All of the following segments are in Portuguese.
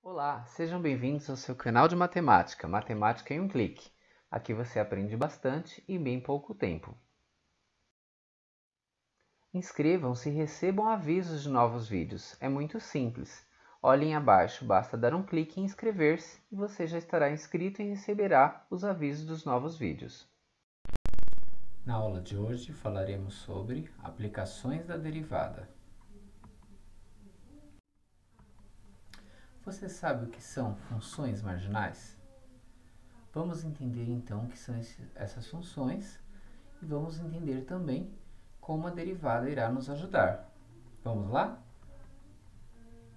Olá, sejam bem-vindos ao seu canal de matemática, Matemática em um Clique. Aqui você aprende bastante e em bem pouco tempo. Inscrevam-se e recebam avisos de novos vídeos. É muito simples. Olhem abaixo, basta dar um clique em inscrever-se e você já estará inscrito e receberá os avisos dos novos vídeos. Na aula de hoje falaremos sobre aplicações da derivada. Você sabe o que são funções marginais? Vamos entender então o que são essas funções e vamos entender também como a derivada irá nos ajudar. Vamos lá?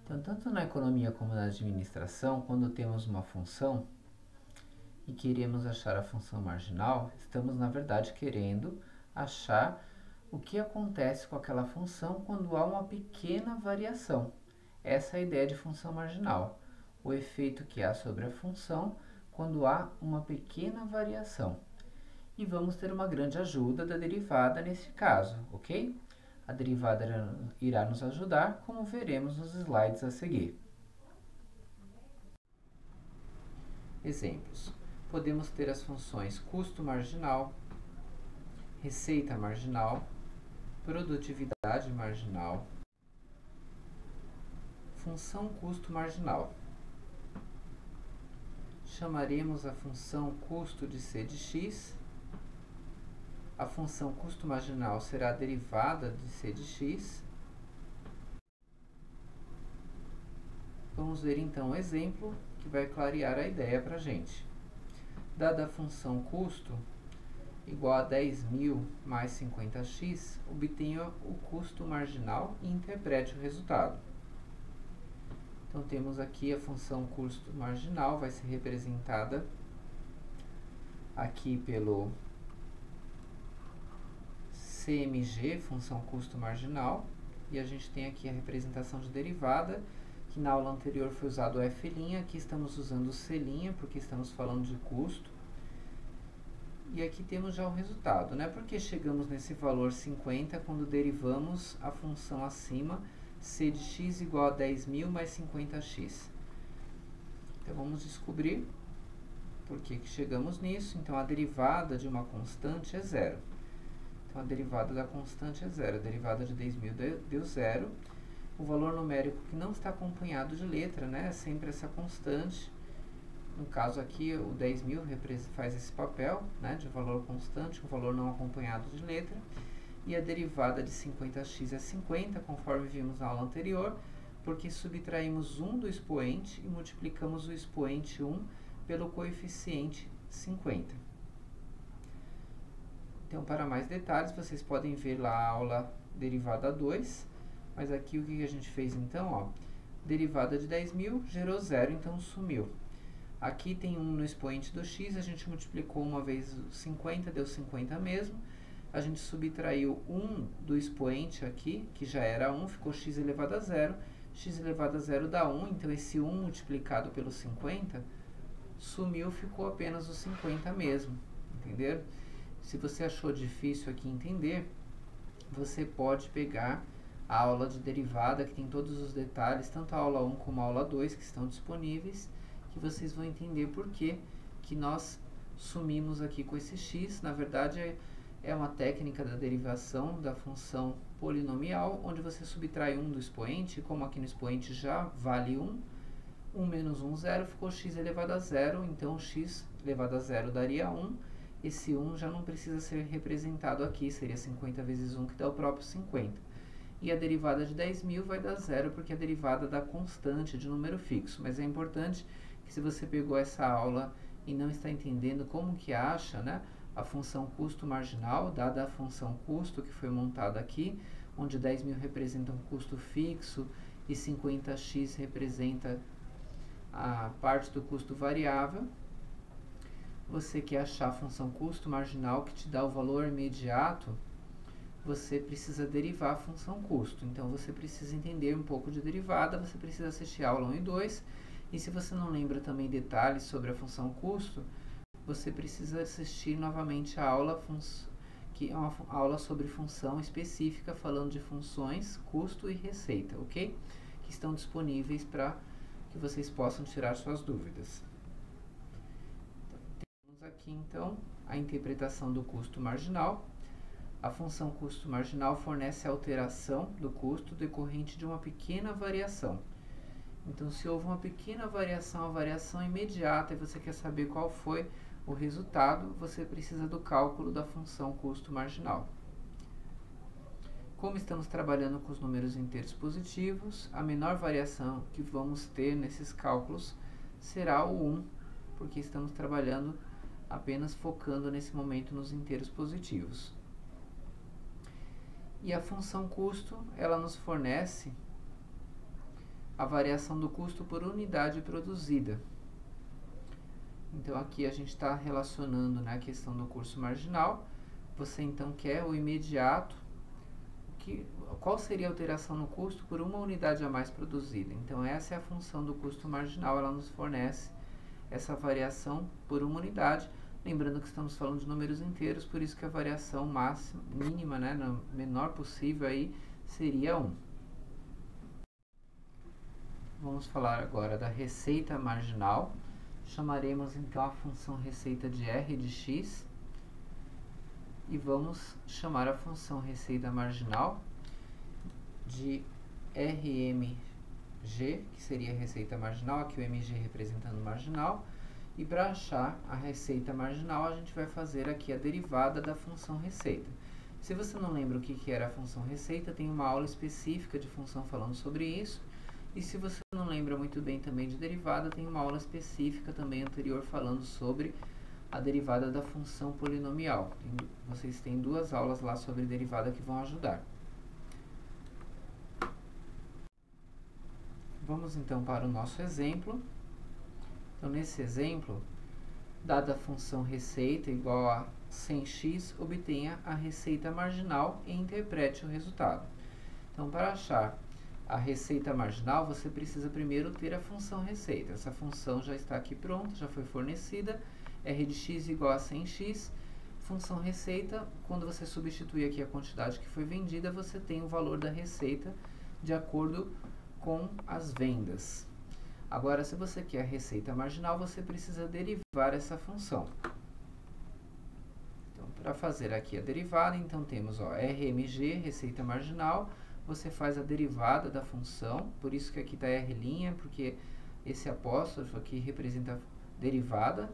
Então, tanto na economia como na administração, quando temos uma função e queremos achar a função marginal, estamos, na verdade, querendo achar o que acontece com aquela função quando há uma pequena variação. Essa é a ideia de função marginal, o efeito que há sobre a função quando há uma pequena variação. E vamos ter uma grande ajuda da derivada nesse caso, ok? A derivada irá nos ajudar, como veremos nos slides a seguir. Exemplos. Podemos ter as funções custo marginal, receita marginal, produtividade marginal, função custo marginal. Chamaremos a função custo de c de x. A função custo marginal será a derivada de c de x. Vamos ver então um exemplo que vai clarear a ideia para a gente. Dada a função custo igual a 10.000 mais 50x, obtenha o custo marginal e interprete o resultado. Então temos aqui a função custo marginal, vai ser representada aqui pelo CMG, função custo marginal, e a gente tem aqui a representação de derivada, que na aula anterior foi usado o F', aqui estamos usando o C', porque estamos falando de custo. E aqui temos já o resultado, né? Porque chegamos nesse valor 50 quando derivamos a função acima, c de x igual a 10.000 mais 50x. Então vamos descobrir por que chegamos nisso. Então a derivada de uma constante é zero. Então a derivada da constante é zero. A derivada de 10.000 deu zero. O valor numérico que não está acompanhado de letra, né? É sempre essa constante. No caso aqui, o 10.000 faz esse papel, né, de valor constante, um valor não acompanhado de letra. E a derivada de 50x é 50, conforme vimos na aula anterior, porque subtraímos 1 do expoente e multiplicamos o expoente 1 pelo coeficiente 50. Então, para mais detalhes, vocês podem ver lá a aula derivada 2, mas aqui o que a gente fez então, ó, derivada de 10.000 gerou zero, então sumiu. Aqui tem 1 no expoente do x, a gente multiplicou uma vez 50, deu 50 mesmo. A gente subtraiu 1 do expoente aqui, que já era 1, ficou x elevado a zero. X elevado a zero dá 1, então esse 1 multiplicado pelo 50 sumiu, ficou apenas o 50 mesmo, entenderam? Se você achou difícil aqui entender, você pode pegar a aula de derivada, que tem todos os detalhes, tanto a aula 1 como a aula 2, que estão disponíveis, que vocês vão entender por que nós sumimos aqui com esse x. Na verdade, é uma técnica da derivação da função polinomial, onde você subtrai 1 do expoente, e como aqui no expoente já vale 1, 1 menos 1, 0, ficou x elevado a zero, então x elevado a zero daria 1, esse 1 já não precisa ser representado aqui, seria 50 vezes 1, que dá o próprio 50. E a derivada de 10.000 vai dar zero, porque é a derivada da constante de número fixo, mas é importante que se você pegou essa aula e não está entendendo como que acha, né, a função custo marginal, dada a função custo que foi montada aqui, onde 10.000 representa um custo fixo e 50x representa a parte do custo variável, você quer achar a função custo marginal que te dá o valor imediato, você precisa derivar a função custo. Então, você precisa entender um pouco de derivada, você precisa assistir a aula 1 e 2, e se você não lembra também detalhes sobre a função custo, você precisa assistir novamente a aula, que é uma aula sobre função específica, falando de funções, custo e receita, ok? Que estão disponíveis para que vocês possam tirar suas dúvidas. Temos aqui então a interpretação do custo marginal. A função custo marginal fornece a alteração do custo decorrente de uma pequena variação. Então, se houve uma pequena variação, a variação imediata, e você quer saber qual foi o resultado, você precisa do cálculo da função custo marginal. Como estamos trabalhando com os números inteiros positivos, a menor variação que vamos ter nesses cálculos será o 1, porque estamos trabalhando apenas focando nesse momento nos inteiros positivos. E a função custo, ela nos fornece a variação do custo por unidade produzida. Então, aqui a gente está relacionando, né, a questão do custo marginal. Você, então, quer o imediato. Qual seria a alteração no custo por uma unidade a mais produzida? Então, essa é a função do custo marginal. Ela nos fornece essa variação por uma unidade. Lembrando que estamos falando de números inteiros, por isso que a variação máxima, mínima, né, no menor possível, aí, seria 1. Vamos falar agora da receita marginal. Chamaremos então a função receita de R de x. E vamos chamar a função receita marginal de RMG, que seria a receita marginal, aqui o MG representando marginal. E para achar a receita marginal, a gente vai fazer aqui a derivada da função receita. Se você não lembra o que era a função receita, tem uma aula específica de função falando sobre isso. E se você não lembra muito bem também de derivada, tem uma aula específica também anterior falando sobre a derivada da função polinomial. Vocês têm 2 aulas lá sobre derivada que vão ajudar. Vamos então para o nosso exemplo. Então, nesse exemplo, dada a função receita igual a 100x, obtenha a receita marginal e interprete o resultado. Então, para achar a receita marginal, você precisa primeiro ter a função receita. Essa função já está aqui pronta, já foi fornecida. R de x igual a 100x. Função receita, quando você substituir aqui a quantidade que foi vendida, você tem o valor da receita de acordo com as vendas. Agora, se você quer a receita marginal, você precisa derivar essa função. Então, para fazer aqui a derivada, então temos RMG, receita marginal. Você faz a derivada da função, por isso que aqui está R', porque esse apóstrofo aqui representa a derivada.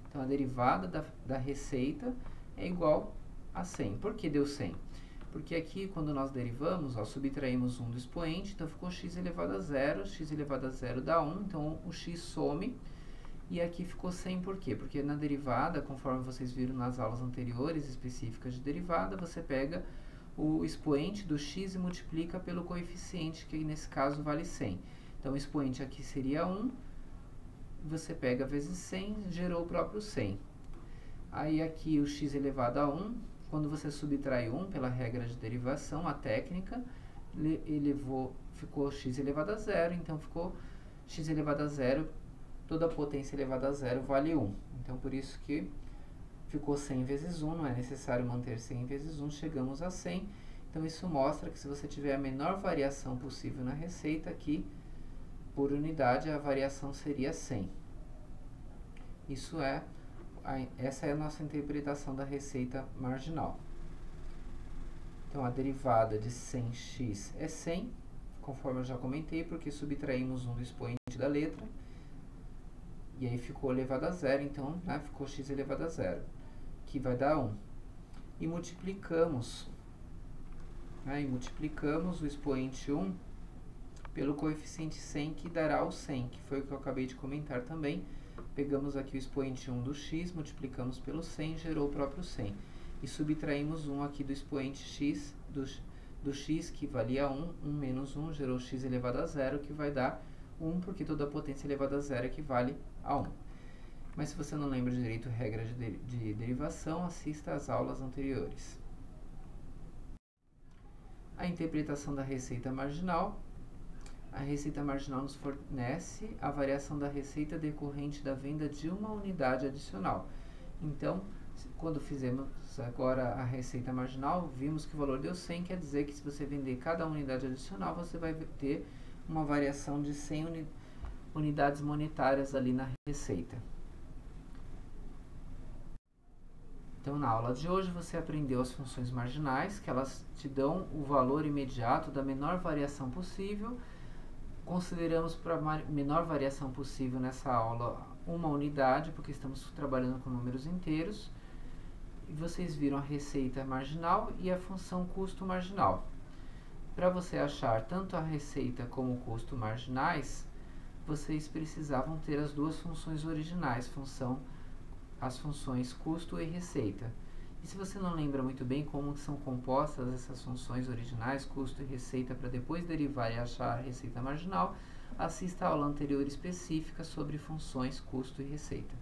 Então, a derivada da receita é igual a 100. Por que deu 100? Porque aqui, quando nós derivamos, subtraímos 1 do expoente, então ficou x elevado a 0, x elevado a 0 dá 1, então o x some, e aqui ficou 100 por quê? Porque na derivada, conforme vocês viram nas aulas anteriores específicas de derivada, você pega o expoente do x e multiplica pelo coeficiente, que nesse caso vale 100. Então, o expoente aqui seria 1, você pega vezes 100, gerou o próprio 100. Aí aqui o x elevado a 1, quando você subtrai 1 pela regra de derivação, a técnica, ficou x elevado a 0, então ficou x elevado a 0, toda a potência elevada a 0 vale 1. Então, por isso que ficou 100 vezes 1, não é necessário manter 100 vezes 1, chegamos a 100. Então, isso mostra que se você tiver a menor variação possível na receita, aqui, por unidade, a variação seria 100. Essa é a nossa interpretação da receita marginal. Então, a derivada de 100x é 100, conforme eu já comentei, porque subtraímos 1 do expoente da letra, e aí ficou elevado a 0, então, né, ficou x elevado a 0, que vai dar 1. E multiplicamos o expoente 1 pelo coeficiente 100, que dará o 100, que foi o que eu acabei de comentar também. Pegamos aqui o expoente 1 do x, multiplicamos pelo 100, gerou o próprio 100. E subtraímos 1 aqui do expoente x, do x, que valia 1, 1 menos 1, gerou x elevado a 0, que vai dar 1, porque toda a potência elevada a 0 equivale a 1. Mas se você não lembra direito a regra de derivação, assista às aulas anteriores. A interpretação da receita marginal. A receita marginal nos fornece a variação da receita decorrente da venda de uma unidade adicional. Então, quando fizemos agora a receita marginal, vimos que o valor deu 100, quer dizer que se você vender cada unidade adicional, você vai ter uma variação de 100 unidades monetárias ali na receita. Então, na aula de hoje, você aprendeu as funções marginais, que elas te dão o valor imediato da menor variação possível. Consideramos para a menor variação possível nessa aula uma unidade, porque estamos trabalhando com números inteiros. E vocês viram a receita marginal e a função custo marginal. Para você achar tanto a receita como o custo marginais, vocês precisavam ter as duas funções originais, as funções custo e receita. E se você não lembra muito bem como são compostas essas funções originais, custo e receita, para depois derivar e achar a receita marginal, assista a aula anterior específica sobre funções custo e receita.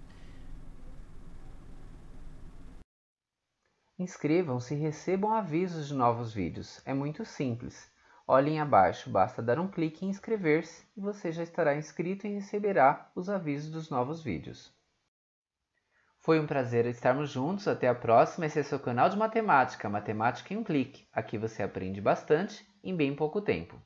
Inscrevam-se e recebam avisos de novos vídeos. É muito simples. Olhem abaixo, basta dar um clique em inscrever-se e você já estará inscrito e receberá os avisos dos novos vídeos. Foi um prazer estarmos juntos. Até a próxima. Esse é seu canal de matemática, Matemática em um Clique. Aqui você aprende bastante em bem pouco tempo.